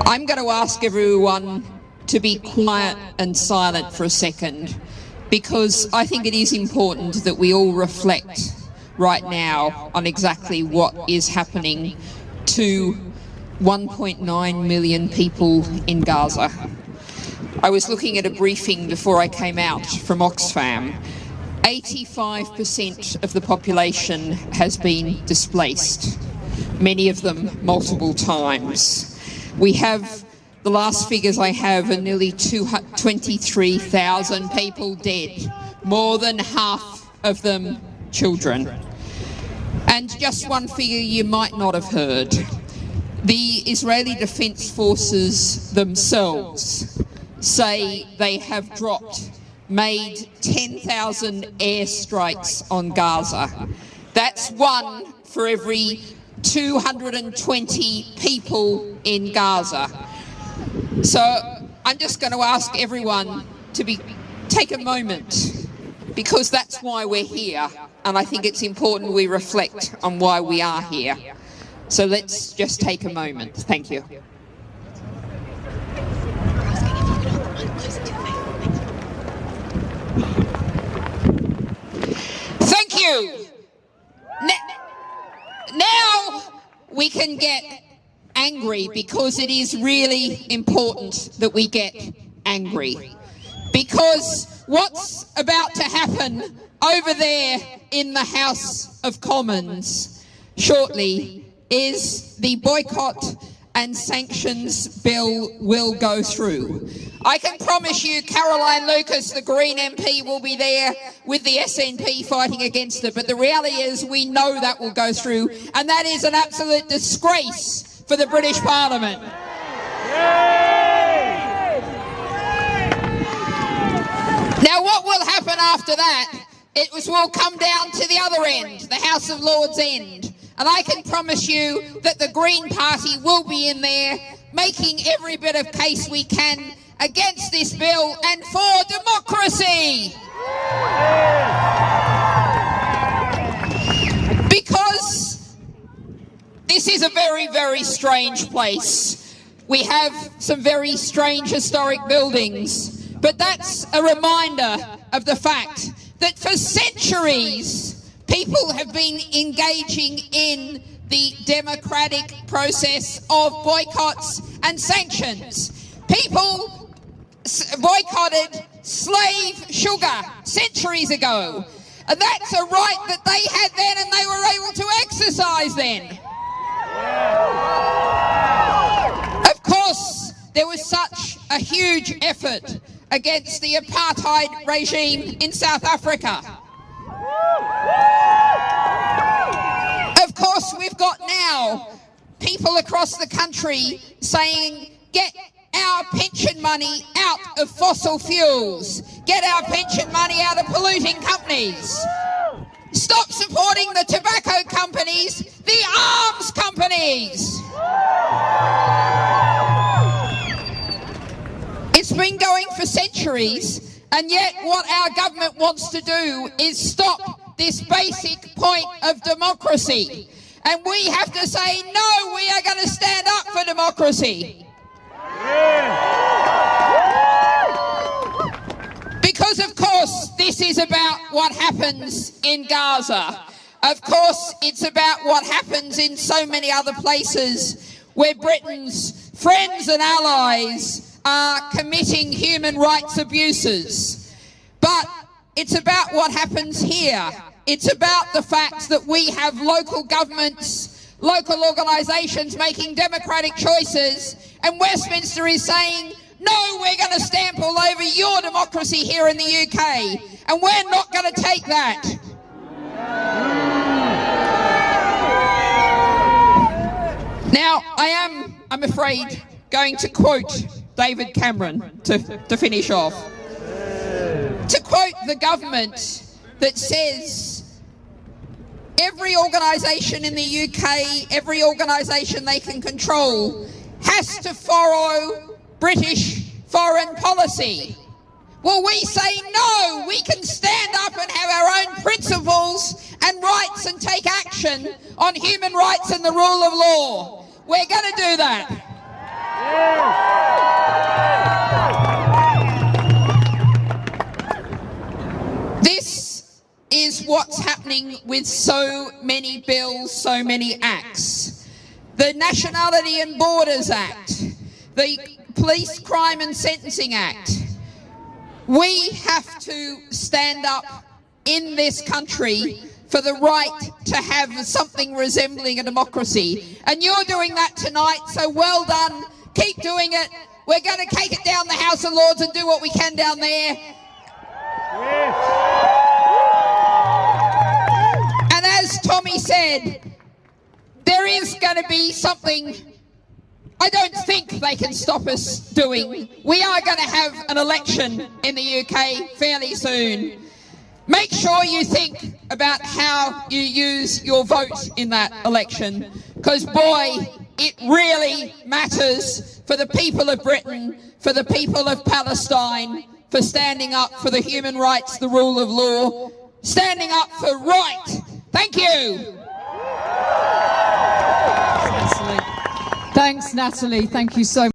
I'm going to ask everyone to be quiet and silent for a second, because I think it is important that we all reflect right now on exactly what is happening to 1.9 million people in Gaza. I was looking at a briefing before I came out from Oxfam. 85% of the population has been displaced, many of them multiple times. We have, the last figures I have are nearly 23,000 people dead, more than half of them children. And just one figure you might not have heard. The Israeli Defence Forces themselves say they have made 10,000 airstrikes on Gaza. That's one for every 220 people in Gaza. So I'm just going to ask everyone to take a moment, because that's why we're here, and I think it's important we reflect on why we are here. So let's just take a moment. Thank you. Thank you. Now we can get angry, because it is really important that we get angry. Because what's about to happen over there in the House of Commons shortly is the boycott and sanctions bill will go through. I can promise you Caroline Lucas, the Green MP, will be there with the SNP fighting against it. But the reality is we know that will go through, and that is an absolute disgrace for the British Parliament. Now what will happen after that? Will come down to the other end, the House of Lords end. And I can promise you that the Green Party will be in there making every bit of case we can against this bill and for democracy. Because this is a very, very strange place. We have some very strange historic buildings, but that's a reminder of the fact that for centuries people have been engaging in the democratic process of boycotts and sanctions. People boycotted slave sugar centuries ago, and that's a right that they had then and they were able to exercise then. Of course, there was such a huge effort against the apartheid regime in South Africa. Of course, we've got now people across the country saying, get our pension money out of fossil fuels, get our pension money out of polluting companies, stop supporting the tobacco companies, the arms companies. It's been going for centuries, and yet what our government wants to do is stop this basic point of democracy. And we have to say, no, we are going to stand up for democracy. Because, of course, this is about what happens in Gaza. Of course, it's about what happens in so many other places where Britain's friends and allies are committing human rights abuses. But it's about what happens here. It's about the fact that we have local governments, local organisations making democratic choices, and Westminster is saying, no, we're going to stamp all over your democracy here in the UK, and we're not going to take that. Now, I'm afraid, going to quote David Cameron to finish off. To quote the government that says every organisation in the UK, every organisation they can control, has to follow British foreign policy. Well, we say no, we can stand up and have our own principles and rights and take action on human rights and the rule of law. We're going to do that. happening with so many bills, so many acts. The Nationality and Borders Act, the Police Crime and Sentencing Act. We have to stand up in this country for the right to have something resembling a democracy. And you're doing that tonight, so well done. Keep doing it. We're going to take it down the House of Lords and do what we can down there. Yes. And as Tommy said, there is going to be something I don't think they can stop us doing. We are going to have an election in the UK fairly soon. Make sure you think about how you use your vote in that election, because boy, it really matters for the people of Britain, for the people of Palestine, for standing up for the human rights, the rule of law, standing up for right. Thank you. Thanks, Natalie. Thank you so much.